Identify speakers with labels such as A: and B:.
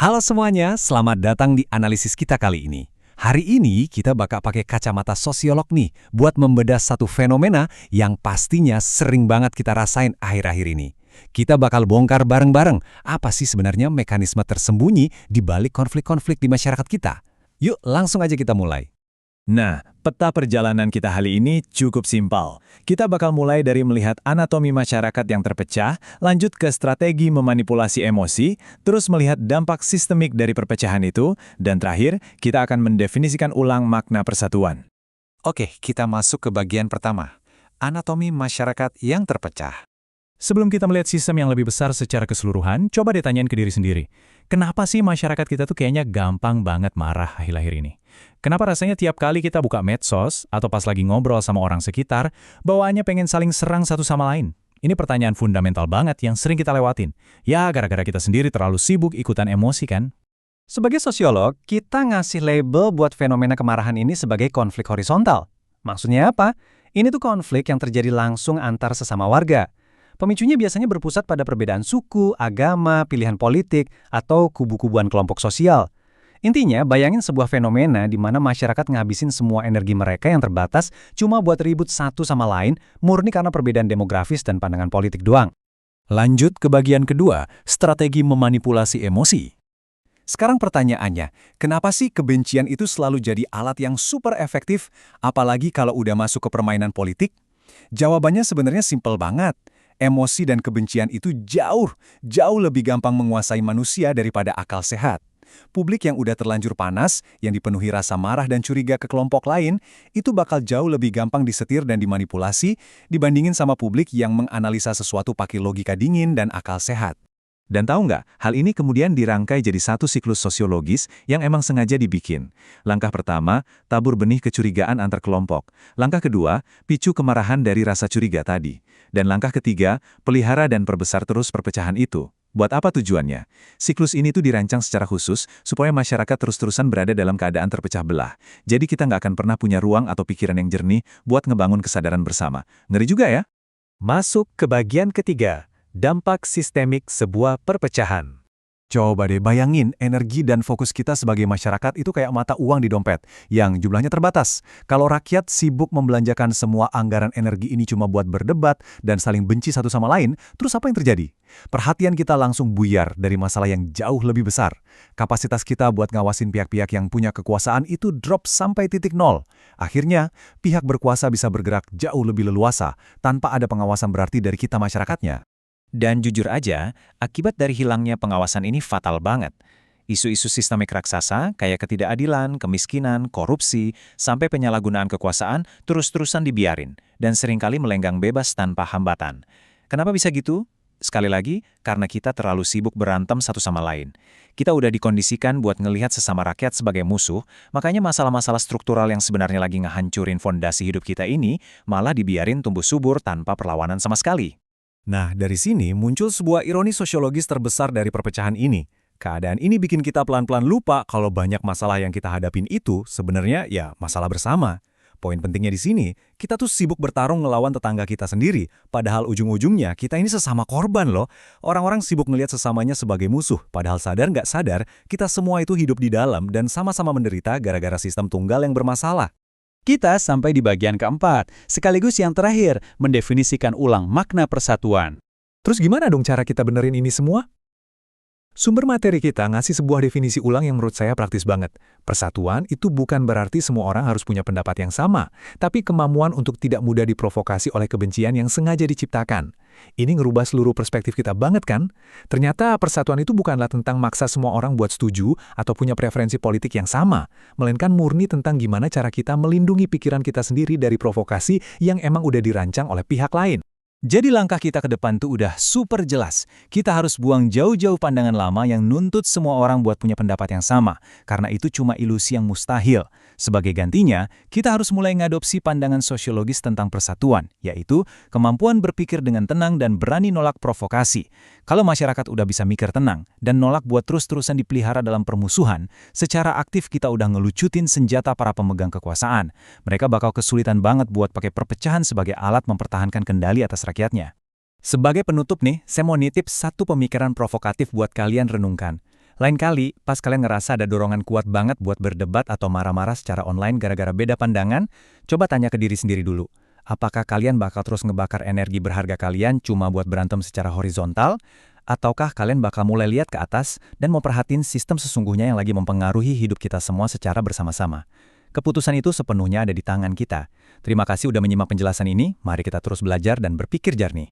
A: Halo semuanya, selamat datang di analisis kita kali ini. Hari ini kita bakal pakai kacamata sosiolog nih buat membedah satu fenomena yang pastinya sering banget kita rasain akhir-akhir ini. Kita bakal bongkar bareng-bareng apa sih sebenarnya mekanisme tersembunyi di balik konflik-konflik di masyarakat kita. Yuk langsung aja kita mulai.
B: Nah, peta perjalanan kita kali ini cukup simpel. Kita bakal mulai dari melihat anatomi masyarakat yang terpecah, lanjut ke strategi memanipulasi emosi, terus melihat dampak sistemik dari perpecahan itu, dan terakhir, kita akan mendefinisikan ulang makna persatuan.
A: Oke, kita masuk ke bagian pertama. Anatomi masyarakat yang terpecah.
C: Sebelum kita melihat sistem yang lebih besar secara keseluruhan, coba ditanyain ke diri sendiri. Kenapa sih masyarakat kita tuh kayaknya gampang banget marah akhir-akhir ini? Kenapa rasanya tiap kali kita buka medsos atau pas lagi ngobrol sama orang sekitar, bawaannya pengen saling serang satu sama lain? Ini pertanyaan fundamental banget yang sering kita lewatin. Ya, gara-gara kita sendiri terlalu sibuk ikutan emosi kan?
A: Sebagai sosiolog, kita ngasih label buat fenomena kemarahan ini sebagai konflik horizontal. Maksudnya apa? Ini tuh konflik yang terjadi langsung antar sesama warga. Pemicunya biasanya berpusat pada perbedaan suku, agama, pilihan politik, atau kubu-kubuan kelompok sosial. Intinya, bayangin sebuah fenomena di mana masyarakat ngabisin semua energi mereka yang terbatas cuma buat ribut satu sama lain, murni karena perbedaan demografis dan pandangan politik doang.
C: Lanjut ke bagian kedua, strategi memanipulasi emosi.
A: Sekarang pertanyaannya, kenapa sih kebencian itu selalu jadi alat yang super efektif, apalagi kalau udah masuk ke permainan politik? Jawabannya sebenarnya simpel banget. Emosi dan kebencian itu jauh lebih gampang menguasai manusia daripada akal sehat. Publik yang udah terlanjur panas, yang dipenuhi rasa marah dan curiga ke kelompok lain, itu bakal jauh lebih gampang disetir dan dimanipulasi dibandingin sama publik yang menganalisa sesuatu pakai logika dingin dan akal sehat.
B: Dan tahu nggak, hal ini kemudian dirangkai jadi satu siklus sosiologis yang emang sengaja dibikin. Langkah pertama, tabur benih kecurigaan antar kelompok. Langkah kedua, picu kemarahan dari rasa curiga tadi. Dan langkah ketiga, pelihara dan perbesar terus perpecahan itu. Buat apa tujuannya? Siklus ini tuh dirancang secara khusus supaya masyarakat terus-terusan berada dalam keadaan terpecah belah. Jadi kita nggak akan pernah punya ruang atau pikiran yang jernih buat ngebangun kesadaran bersama. Ngeri juga ya?
C: Masuk ke bagian ketiga, dampak sistemik sebuah perpecahan.
A: Coba deh bayangin energi dan fokus kita sebagai masyarakat itu kayak mata uang di dompet, yang jumlahnya terbatas. Kalau rakyat sibuk membelanjakan semua anggaran energi ini cuma buat berdebat dan saling benci satu sama lain, terus apa yang terjadi? Perhatian kita langsung buyar dari masalah yang jauh lebih besar. Kapasitas kita buat ngawasin pihak-pihak yang punya kekuasaan itu drop sampai titik nol. Akhirnya, pihak berkuasa bisa bergerak jauh lebih leluasa, tanpa ada pengawasan berarti dari kita masyarakatnya.
D: Dan jujur aja, akibat dari hilangnya pengawasan ini fatal banget. Isu-isu sistemik raksasa, kayak ketidakadilan, kemiskinan, korupsi, sampai penyalahgunaan kekuasaan terus-terusan dibiarin, dan seringkali melenggang bebas tanpa hambatan. Kenapa bisa gitu? Sekali lagi, karena kita terlalu sibuk berantem satu sama lain. Kita udah dikondisikan buat ngelihat sesama rakyat sebagai musuh, makanya masalah-masalah struktural yang sebenarnya lagi ngehancurin fondasi hidup kita ini, malah dibiarin tumbuh subur tanpa perlawanan sama sekali.
A: Nah, dari sini muncul sebuah ironi sosiologis terbesar dari perpecahan ini. Keadaan ini bikin kita pelan-pelan lupa kalau banyak masalah yang kita hadapin itu sebenarnya ya masalah bersama. Poin pentingnya di sini, kita tuh sibuk bertarung ngelawan tetangga kita sendiri, padahal ujung-ujungnya kita ini sesama korban loh. Orang-orang sibuk ngelihat sesamanya sebagai musuh, padahal sadar nggak sadar, kita semua itu hidup di dalam dan sama-sama menderita gara-gara sistem tunggal yang bermasalah.
C: Kita sampai di bagian keempat, sekaligus yang terakhir, mendefinisikan ulang makna persatuan.
A: Terus gimana dong cara kita benerin ini semua? Sumber materi kita ngasih sebuah definisi ulang yang menurut saya praktis banget. Persatuan itu bukan berarti semua orang harus punya pendapat yang sama, tapi kemampuan untuk tidak mudah diprovokasi oleh kebencian yang sengaja diciptakan. Ini ngerubah seluruh perspektif kita banget kan? Ternyata persatuan itu bukanlah tentang maksa semua orang buat setuju atau punya preferensi politik yang sama, melainkan murni tentang gimana cara kita melindungi pikiran kita sendiri dari provokasi yang emang udah dirancang oleh pihak lain.
D: Jadi langkah kita ke depan tuh udah super jelas. Kita harus buang jauh-jauh pandangan lama yang nuntut semua orang buat punya pendapat yang sama, karena itu cuma ilusi yang mustahil. Sebagai gantinya, kita harus mulai ngadopsi pandangan sosiologis tentang persatuan, yaitu kemampuan berpikir dengan tenang dan berani nolak provokasi. Kalau masyarakat udah bisa mikir tenang dan nolak buat terus-terusan dipelihara dalam permusuhan, secara aktif kita udah ngelucutin senjata para pemegang kekuasaan. Mereka bakal kesulitan banget buat pakai perpecahan sebagai alat mempertahankan kendali atas rakyatnya. Sebagai penutup nih, saya mau nitip satu pemikiran provokatif buat kalian renungkan.
C: Lain kali, pas kalian ngerasa ada dorongan kuat banget buat berdebat atau marah-marah secara online gara-gara beda pandangan, coba tanya ke diri sendiri dulu. Apakah kalian bakal terus ngebakar energi berharga kalian cuma buat berantem secara horizontal? Ataukah kalian bakal mulai lihat ke atas dan mau perhatiin sistem sesungguhnya yang lagi mempengaruhi hidup kita semua secara bersama-sama? Keputusan itu sepenuhnya ada di tangan kita. Terima kasih udah menyimak penjelasan ini, mari kita terus belajar dan berpikir jernih.